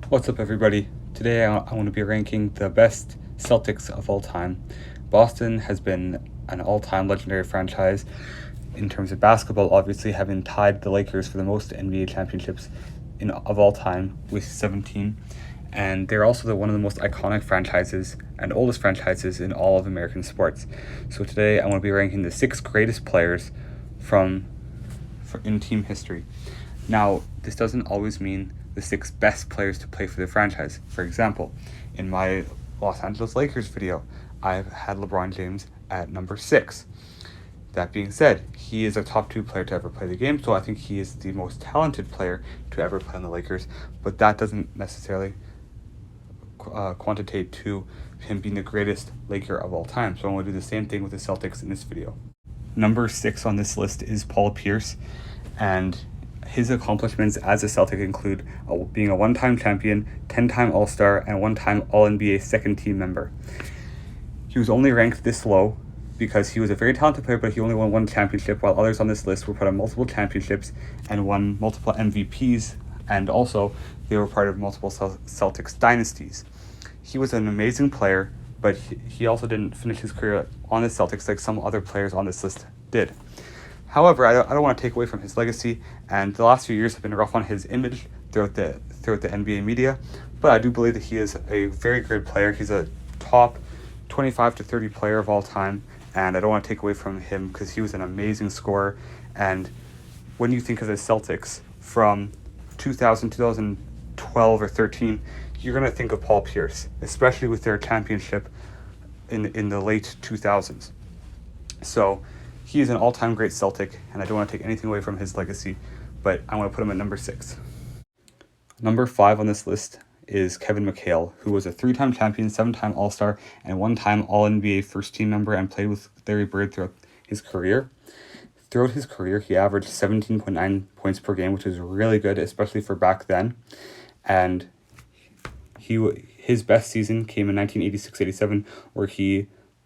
What's up, everybody? Today I want to be ranking the best Celtics of all time. Boston has been an all-time legendary franchise in terms of basketball, obviously having tied the Lakers for the most NBA championships of all time with 17. And they're also one of the most iconic franchises and oldest franchises in all of American sports. So today I want to be ranking the 6 greatest players in team history. Now, this doesn't always mean the 6 best players to play for the franchise. For example, in my Los Angeles Lakers video, I've had LeBron James at number 6. That being said, he is a top 2 player to ever play the game, so I think he is the most talented player to ever play on the Lakers, but that doesn't necessarily quantitate to him being the greatest Laker of all time. So I'm going to do the same thing with the Celtics in this video. Number 6 on this list is Paul Pierce, and his accomplishments as a Celtic include being a 1-time champion, 10-time All-Star, and 1-time All-NBA second-team member. He was only ranked this low because he was a very talented player, but he only won 1 championship, while others on this list were part of multiple championships and won multiple MVPs, and also they were part of multiple Celtics dynasties. He was an amazing player, but he also didn't finish his career on the Celtics like some other players on this list did. However, I don't want to take away from his legacy, and the last few years have been rough on his image throughout the NBA media, but I do believe that he is a very great player. He's a top 25 to 30 player of all time, and I don't want to take away from him because he was an amazing scorer. And when you think of the Celtics from 2000, 2012 or 13, you're going to think of Paul Pierce, especially with their championship in the late 2000s. So he is an all-time great Celtic, and I don't want to take anything away from his legacy, but I want to put him at number 6. Number 5 on this list is Kevin McHale, who was a 3-time champion, 7-time All-Star, and 1-time All-NBA first-team member, and played with Larry Bird throughout his career. Throughout his career, he averaged 17.9 points per game, which is really good, especially for back then. And his best season came in 1986-87, where he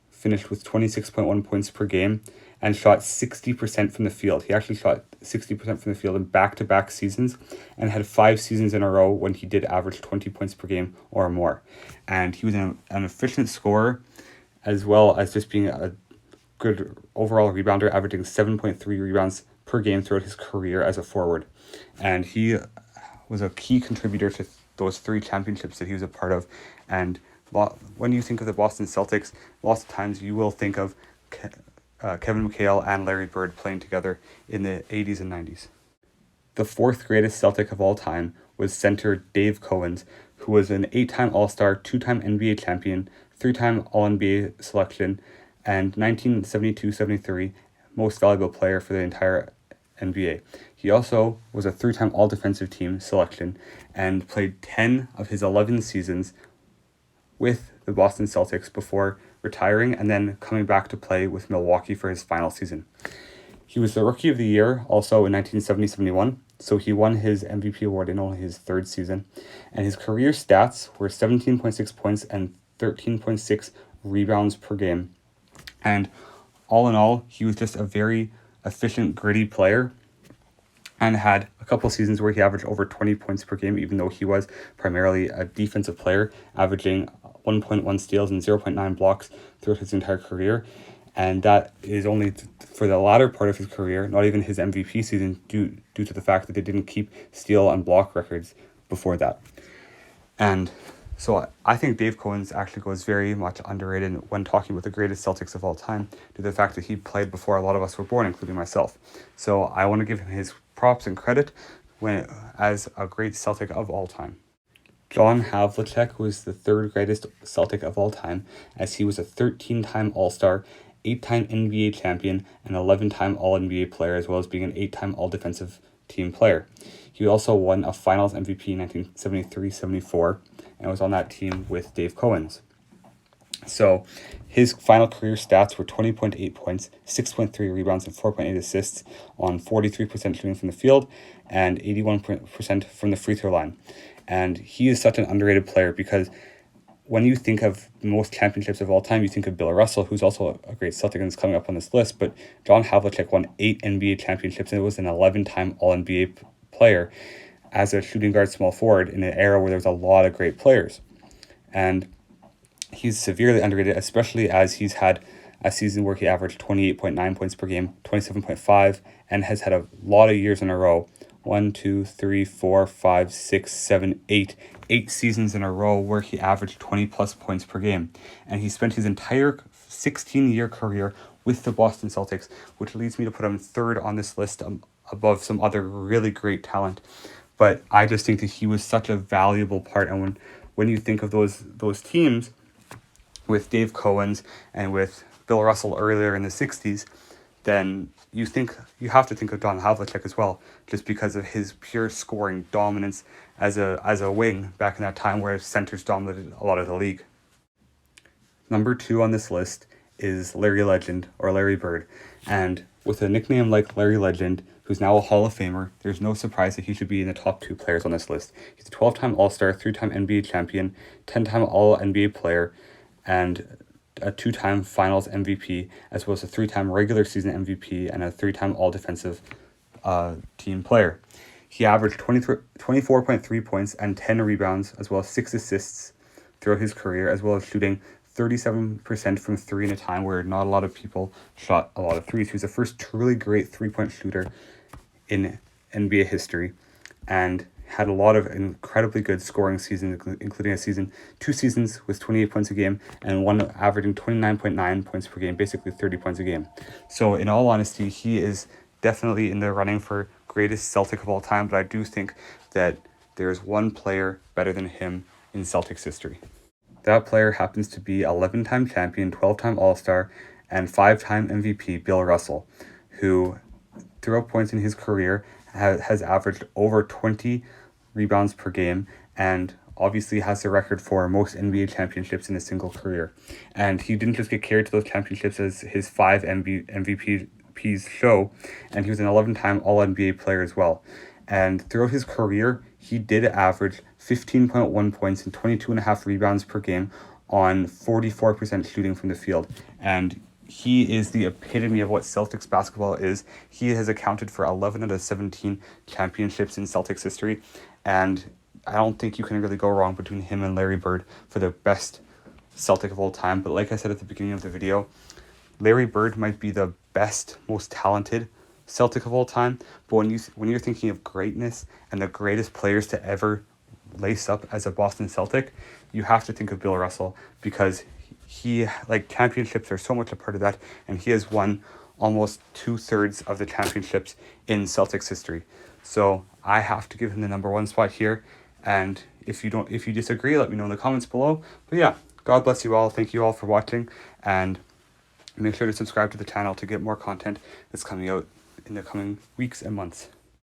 finished with 26.1 points per game and shot 60% from the field. He actually shot 60% from the field in back-to-back seasons and had 5 seasons in a row when he did average 20 points per game or more. And he was an efficient scorer, as well as just being a good overall rebounder, averaging 7.3 rebounds per game throughout his career as a forward. And he was a key contributor to those 3 championships that he was a part of. And when you think of the Boston Celtics, lots of times you will think of Kevin McHale and Larry Bird playing together in the 80s and 90s. The 4th greatest Celtic of all time was center Dave Cowens, who was an 8-time All-Star, 2-time NBA champion, 3-time All-NBA selection, and 1972-73 most valuable player for the entire NBA. He also was a 3-time All-Defensive Team selection and played 10 of his 11 seasons with the Boston Celtics before retiring and then coming back to play with Milwaukee for his final season. He was the Rookie of the Year also in 1970-71, so he won his MVP award in only his 3rd season. And his career stats were 17.6 points and 13.6 rebounds per game. And all in all, he was just a very efficient, gritty player and had a couple seasons where he averaged over 20 points per game, even though he was primarily a defensive player, averaging 1.1 steals and 0.9 blocks throughout his entire career. And that is only for the latter part of his career, not even his MVP season, due to the fact that they didn't keep steal and block records before that. And so I think Dave Cowens actually goes very much underrated when talking about the greatest Celtics of all time, due to the fact that he played before a lot of us were born, including myself. So I want to give him his props and credit as a great Celtic of all time. John Havlicek was the 3rd greatest Celtic of all time, as he was a 13-time All-Star, 8-time NBA champion, and 11-time All-NBA player, as well as being an 8-time All-Defensive Team player. He also won a Finals MVP in 1973-74 and was on that team with Dave Cowens. So his final career stats were 20.8 points, 6.3 rebounds, and 4.8 assists on 43% shooting from the field and 81% from the free throw line. And he is such an underrated player because when you think of the most championships of all time, you think of Bill Russell, who's also a great Celtic and is coming up on this list, but John Havlicek won 8 NBA championships and was an 11-time All-NBA player. as a shooting guard small forward in an era where there's a lot of great players. And he's severely underrated, especially as he's had a season where he averaged 28.9 points per game, 27.5, and has had a lot of years in a row. 1, 2, 3, 4, 5, 6, 7, 8. 8 seasons in a row where he averaged 20 plus points per game. And he spent his entire 16-year career with the Boston Celtics, which leads me to put him third on this list above some other really great talent. But I just think that he was such a valuable part. And when you think of those teams with Dave Cowens and with Bill Russell earlier in the 60s, then you have to think of Don Havlicek as well, just because of his pure scoring dominance as a wing back in that time where centers dominated a lot of the league. Number 2 on this list is Larry Legend, or Larry Bird. And with a nickname like Larry Legend, who's now a Hall of Famer, there's no surprise that he should be in the top 2 players on this list. He's a 12-time All-Star, 3-time NBA champion, 10-time All-NBA player, and a 2-time Finals MVP, as well as a 3-time regular season MVP and a 3-time All-Defensive team player. He averaged 24.3 points and 10 rebounds, as well as 6 assists throughout his career, as well as shooting 37% from 3 in a time where not a lot of people shot a lot of threes. He was the first truly great 3-point shooter in NBA history, and had a lot of incredibly good scoring seasons, including 2 seasons with 28 points a game, and one averaging 29.9 points per game, basically 30 points a game. So in all honesty, he is definitely in the running for greatest Celtic of all time, but I do think that there's one player better than him in Celtics history. That player happens to be 11-time champion, 12-time All-Star, and 5-time MVP Bill Russell, who throughout points in his career has averaged over 20 rebounds per game, and obviously has the record for most NBA championships in a single career. And he didn't just get carried to those championships as his 5 MVPs show, and he was an 11-time All-NBA player as well. And throughout his career, he did average 15.1 points and 22.5 rebounds per game on 44% shooting from the field. And he is the epitome of what Celtics basketball is. He has accounted for 11 out of 17 championships in Celtics history, and I don't think you can really go wrong between him and Larry Bird for the best Celtic of all time. But like I said at the beginning of the video, Larry Bird might be the best, most talented Celtic of all time, but when you're thinking of greatness and the greatest players to ever lace up as a Boston Celtic, you have to think of Bill Russell, because he, like, championships are so much a part of that, and he has won almost 2/3 of the championships in Celtics history. So I have to give him the number 1 spot here, and if you disagree, let me know in the comments below. But yeah, God bless you all. Thank you all for watching, and make sure to subscribe to the channel to get more content that's coming out in the coming weeks and months.